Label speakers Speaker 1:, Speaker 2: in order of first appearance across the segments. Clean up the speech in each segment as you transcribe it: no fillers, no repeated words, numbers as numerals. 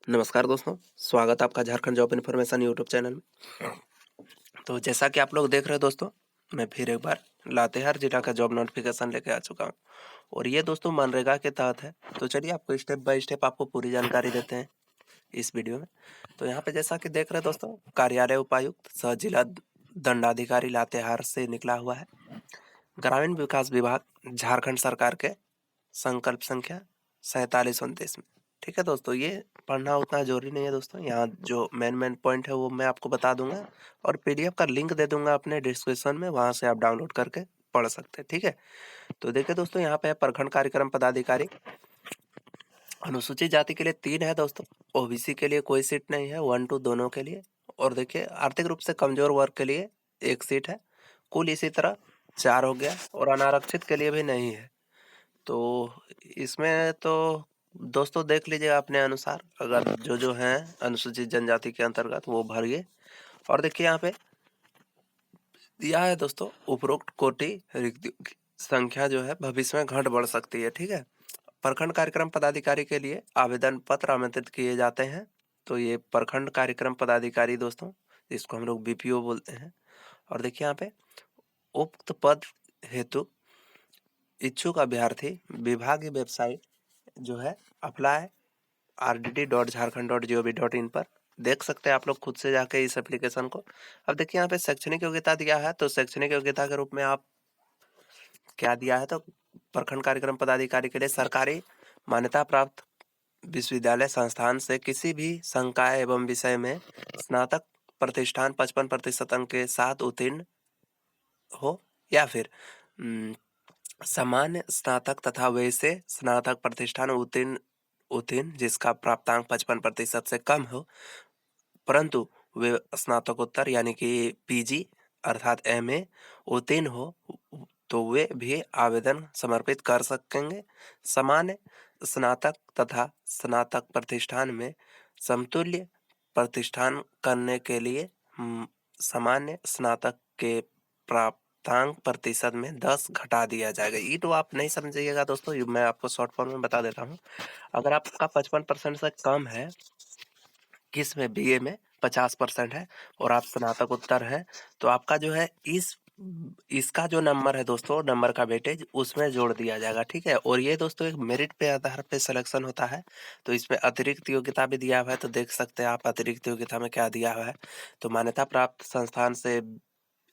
Speaker 1: नमस्कार दोस्तों, स्वागत है आपका Jharkhand job information YouTube channel में। तो जैसा कि आप लोग देख रहे हैं दोस्तों, मैं फिर एक बार लातेहार जिला का जॉब नोटिफिकेशन लेके आ चुका हूं और ये दोस्तों मनरेगा के तहत है। तो चलिए आपको स्टेप बाय स्टेप आपको पूरी जानकारी देते हैं इस वीडियो में। तो यहाँ पे जैसा कि देख रहे हैं दोस्तों, कार्यालय उपायुक्त सह जिला दंडाधिकारी लातेहार से निकला हुआ है। ग्रामीण विकास विभाग झारखंड सरकार के संकल्प संख्या 4729 में। ठीक है दोस्तों, ये पढ़ना उतना जरूरी नहीं है दोस्तों। यहाँ जो मेन पॉइंट है वो मैं आपको बता दूंगा और पीडीएफ का लिंक दे दूंगा अपने डिस्क्रिप्शन में, वहां से आप डाउनलोड करके पढ़ सकते हैं। ठीक है, तो देखिए दोस्तों, यहाँ पे है प्रखंड कार्यक्रम पदाधिकारी। अनुसूचित जाति के लिए 3 है दोस्तों, ओबीसी के लिए कोई सीट नहीं है, 1-2 दोनों के लिए। और देखिए आर्थिक रूप से कमजोर वर्ग के लिए 1 सीट है। कुल इसी तरह 4 हो गया और अनारक्षित के लिए भी नहीं है। तो इसमें तो दोस्तों देख लीजिएगा अपने अनुसार, अगर जो हैं अनुसूचित जनजाति के अंतर्गत वो भरिए। और देखिए यहाँ पे दिया है दोस्तों, उपरोक्त कोटि रिक्तियों की संख्या जो है भविष्य में घट बढ़ सकती है। ठीक है, प्रखंड कार्यक्रम पदाधिकारी के लिए आवेदन पत्र आमंत्रित किए जाते हैं। तो ये प्रखंड कार्यक्रम पदाधिकारी दोस्तों, जिसको हम लोग बीपीओ बोलते हैं। और देखिए यहाँ पे उक्त पद हेतु इच्छुक अभ्यर्थी विभागीय वेबसाइट जो है अप्लाई rdd.jharkhand.gov.in पर देख सकते हैं आप लोग खुद से जाके इस एप्लीकेशन को। अब देखिए यहाँ पे शैक्षणिक योग्यता दिया है, तो शैक्षणिक योग्यता के रूप में आप क्या दिया है, तो प्रखंड कार्यक्रम पदाधिकारी के लिए सरकारी मान्यता प्राप्त विश्वविद्यालय संस्थान से किसी भी संकाय एवं विषय में स्नातक प्रतिष्ठान 55% अंक के साथ उत्तीर्ण हो, या फिर सामान्य स्नातक तथा वैसे स्नातक प्रतिष्ठान उत्तीर्ण उत्तीर्ण जिसका प्राप्तांक 55% से कम हो, परंतु वे स्नातकोत्तर यानी कि पीजी अर्थात एमए उत्तीर्ण हो, तो वे भी आवेदन समर्पित कर सकेंगे। सामान्य स्नातक तथा स्नातक प्रतिष्ठान में समतुल्य प्रतिष्ठान करने के लिए सामान्य स्नातक के प्राप्तांक प्रतिशत में 10 घटा दिया जाएगा। ये तो आप नहीं समझिएगा दोस्तों, ये मैं आपको शॉर्ट फॉर्म में बता देता हूँ। अगर आपका 55% से कम है, किस में बीए में 50% है और आप स्नातकोत्तर है, तो आपका जो है इसका जो नंबर है दोस्तों, नंबर का वेटेज उसमें जोड़ दिया जाएगा। ठीक है, और ये दोस्तों एक मेरिट पे आधार पे सिलेक्शन होता है। तो इसमें अतिरिक्त योग्यता भी दिया हुआ है, तो देख सकते हैं आप अतिरिक्त योग्यता में क्या दिया हुआ है। तो मान्यता प्राप्त संस्थान से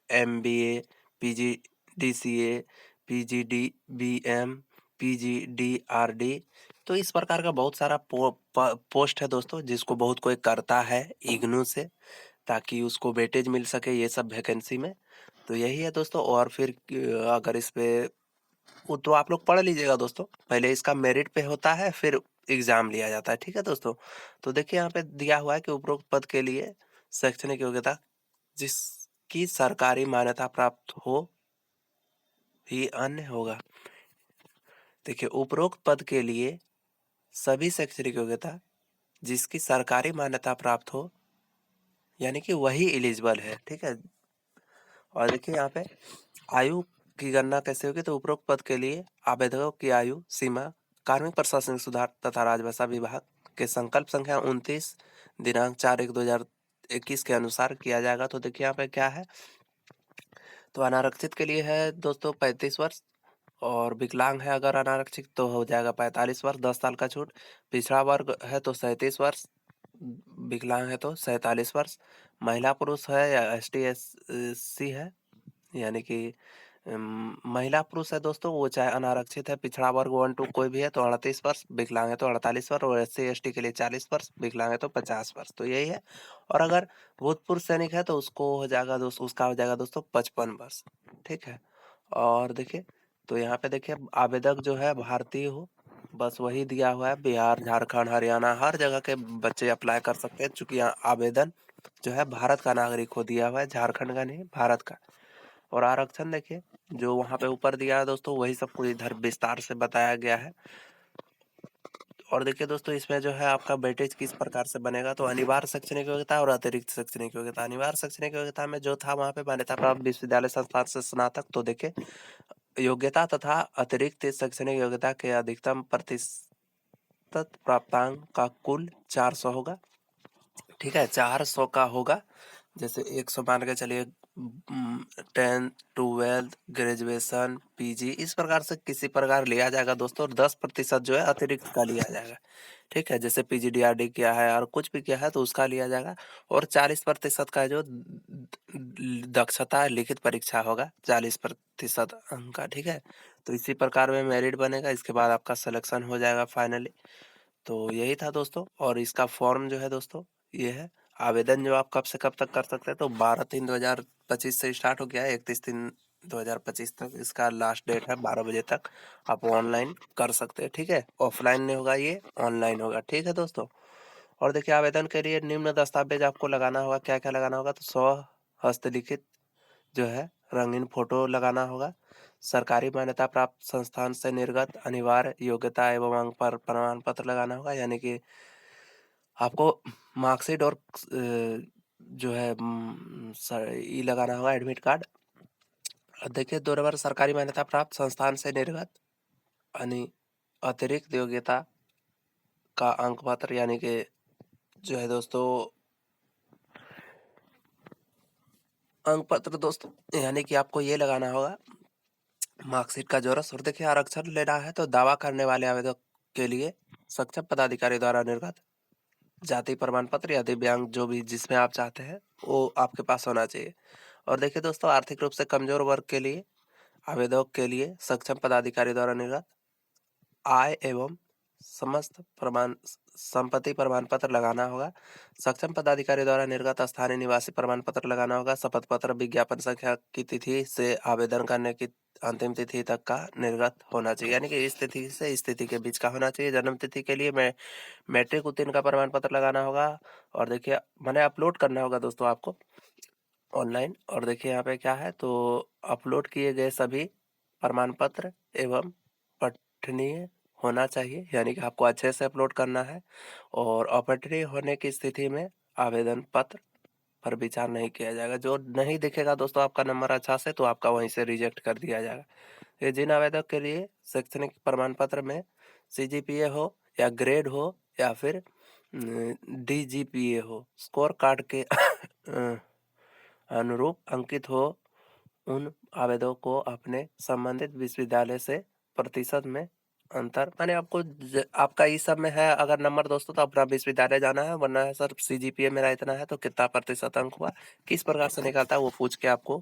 Speaker 1: एमबीए, पीजीडीसीए, पीजीडीबीएम, पीजीडीआरडी, तो इस प्रकार का बहुत सारा पोस्ट है दोस्तों, जिसको बहुत कोई करता है इग्नू से, ताकि उसको वेटेज मिल सके ये सब वैकेंसी में। तो यही है दोस्तों। और फिर अगर इस पे वो तो आप लोग पढ़ लीजिएगा दोस्तों, पहले इसका मेरिट पे होता है फिर एग्जाम लिया जाता है। ठीक है दोस्तों, तो देखिए यहाँ पे दिया हुआ है कि उपरोक्त पद के लिए शैक्षणिक योग्यता जिसकी सरकारी मान्यता प्राप्त हो ही अन्य होगा। देखिए उपरोक्त पद के लिए सभी शैक्षणिक योग्यता जिसकी सरकारी मान्यता प्राप्त हो, यानी कि वही एलिजिबल है। ठीक है, और देखिए यहाँ पे आयु की गणना कैसे होगी, तो उपरोक्त पद के लिए आवेदकों की आयु सीमा कार्मिक प्रशासनिक सुधार तथा राजभाषा विभाग के संकल्प संख्या 29 दिनांक 4/1/2021 के अनुसार किया जाएगा। तो देखिए यहाँ पे क्या है, तो अनारक्षित के लिए है दोस्तों 35 वर्ष, और विकलांग है अगर अनारक्षित तो हो जाएगा 45 वर्ष, 10 साल का छूट। पिछड़ा वर्ग है तो 37 वर्ष, विकलांग है तो 47 वर्ष। महिला पुरुष है या ST SC है, यानी कि महिला पुरुष है दोस्तों, वो चाहे अनारक्षित है, पिछड़ा वर्ग 1-2 कोई भी है तो 38 वर्ष, विकलांग है तो 48 वर्ष, और SC ST के लिए 40 वर्ष, विकलांग है तो 50 वर्ष। तो यही है। और अगर भूतपूर्व सैनिक है तो उसको हो जाएगा दोस्तों, उसका हो जाएगा दोस्तों 55 वर्ष। ठीक है, और देखिए तो यहाँ पे देखिए आवेदक जो है भारतीय हो, बस वही दिया हुआ है। बिहार, झारखंड, हरियाणा हर जगह के बच्चे अप्लाई कर सकते हैं, चूंकि यहाँ आवेदन जो है भारत का नागरिक हो दिया हुआ है, झारखंड का नहीं, भारत का। और आरक्षण देखिए जो वहां पे ऊपर दिया है दोस्तों, वही सब कुछ इधर विस्तार से बताया गया है। और देखिए दोस्तों, इसमें जो है आपका वेटेज किस प्रकार से बनेगा, तो अनिवार्य शैक्षणिक योग्यता और अतिरिक्त शैक्षणिक योग्यता। अनिवार्य शैक्षणिक योग्यता में जो था वहां पे मान्यता प्राप्त विश्वविद्यालय संस्थान से स्नातक, तो देखिए योग्यता तथा अतिरिक्त शैक्षणिक योग्यता के अधिकतम सतत प्राप्तांक का कुल 400 होगा। ठीक है, 400 का होगा। जैसे 100 मान के चलिए, 10th 12th ग्रेजुएशन पीजी इस प्रकार से किसी प्रकार लिया जाएगा दोस्तों, और 10% जो है अतिरिक्त का लिया जाएगा। ठीक है, जैसे पीजीडीआरडी किया है और कुछ भी किया है तो उसका लिया जाएगा। और 40% का जो दक्षता लिखित परीक्षा होगा, 40% अंक का। ठीक है, तो इसी प्रकार में मेरिट बनेगा, इसके बाद आपका सिलेक्शन हो जाएगा फाइनली। तो यही था दोस्तों, और इसका फॉर्म जो है दोस्तों ये है। आवेदन जो आप कब से कब तक कर सकते हैं, तो 12/3/2025 से स्टार्ट हो गया है, 31/3/2025 तक इसका लास्ट डेट है, 12 बजे तक आप ऑनलाइन कर सकते हैं। ठीक है, ऑफलाइन नहीं होगा, ये ऑनलाइन होगा। ठीक है दोस्तों, और देखिए आवेदन के लिए निम्न दस्तावेज आपको लगाना होगा। क्या क्या लगाना होगा, तो 100 हस्तलिखित जो है रंगीन फोटो लगाना होगा। सरकारी मान्यता प्राप्त संस्थान से निर्गत अनिवार्य योग्यता एवं अंक पर प्रमाण पत्र लगाना होगा, यानी कि आपको मार्कशीट और जो है ये लगाना होगा, एडमिट कार्ड। और देखिए 2 नंबर सरकारी मान्यता प्राप्त संस्थान से निर्गत अनि अतिरिक्त योग्यता का अंक पत्र, यानी कि जो है दोस्तों अंक पत्र दोस्तों, यानी कि आपको ये लगाना होगा मार्कशीट का जोरस। और देखिए आरक्षण लेना है तो दावा करने वाले आवेदक के लिए सक्षम पदाधिकारी द्वारा निर्गत जाति प्रमाण पत्र या दिव्यांग जो भी जिसमें आप चाहते हैं वो आपके पास होना चाहिए। और देखिए दोस्तों आर्थिक रूप से कमजोर वर्ग के लिए आवेदक के लिए सक्षम पदाधिकारी द्वारा निर्गत आय एवं समस्त प्रमाण संपत्ति प्रमाण पत्र लगाना होगा। सक्षम पदाधिकारी द्वारा निर्गत स्थानीय निवासी प्रमाण पत्र लगाना होगा। शपथ पत्र विज्ञापन संख्या की तिथि से आवेदन करने की अंतिम तिथि तक का निर्गत होना चाहिए, यानी कि इस तिथि से इस तिथि के बीच का होना चाहिए। जन्म तिथि के लिए मैं मैट्रिक उत्तीर्ण का प्रमाण पत्र लगाना होगा। और देखिए मैंने अपलोड करना होगा दोस्तों आपको ऑनलाइन। और देखिए यहाँ पे क्या है, तो अपलोड किए गए सभी प्रमाण पत्र एवं पठनीय होना चाहिए, यानी कि आपको अच्छे से अपलोड करना है। और अपठनीय होने की स्थिति में आवेदन पत्र पर विचार नहीं किया जाएगा। जो नहीं दिखेगा दोस्तों आपका नंबर अच्छा से, तो आपका वहीं से रिजेक्ट कर दिया जाएगा। ये जिन आवेदक के लिए शैक्षणिक प्रमाण पत्र में सीजीपीए हो या ग्रेड हो या फिर डीजीपीए हो, स्कोर कार्ड के अनुरूप अंकित हो, उन आवेदकों को अपने संबंधित विश्वविद्यालय से प्रतिशत में अंतर माने आपको आपका इस सब में है अगर नंबर दोस्तों, तो अपना विश्वविद्यालय जाना है, वरना है सर सीजीपीए मेरा इतना है तो कितना प्रतिशत अंक हुआ, किस प्रकार से निकलता है वो पूछ के आपको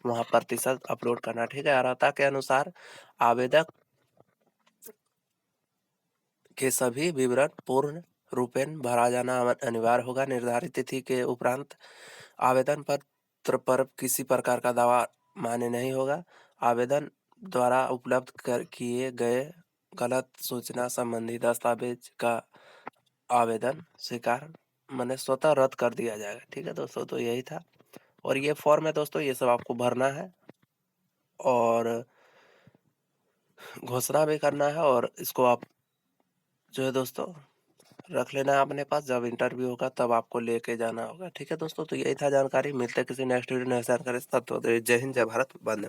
Speaker 1: वहाँ प्रतिशत अपलोड करना। ठीक है, अर्हता के अनुसार आवेदक के सभी विवरण पूर्ण रूपेण भरा जाना अनिवार्य होगा। निर्धारित तिथि के उपरांत आवेदन पत्र पर किसी प्रकार का दावा मान्य नहीं होगा। आवेदन द्वारा उपलब्ध किए गए गलत सूचना संबंधी दस्तावेज का आवेदन स्वीकार माने स्वतः रद्द कर दिया जाएगा। ठीक है दोस्तों, तो यही था। और ये फॉर्म है दोस्तों, ये सब आपको भरना है और घोषणा भी करना है, और इसको आप जो है दोस्तों रख लेना है अपने पास, जब इंटरव्यू होगा तब आपको लेके जाना होगा। ठीक है दोस्तों, तो यही था जानकारी। मिलते हैं किसी नेक्स्ट वीडियो में जानकारी, तब तो जय हिंद जय भारत, वंदे।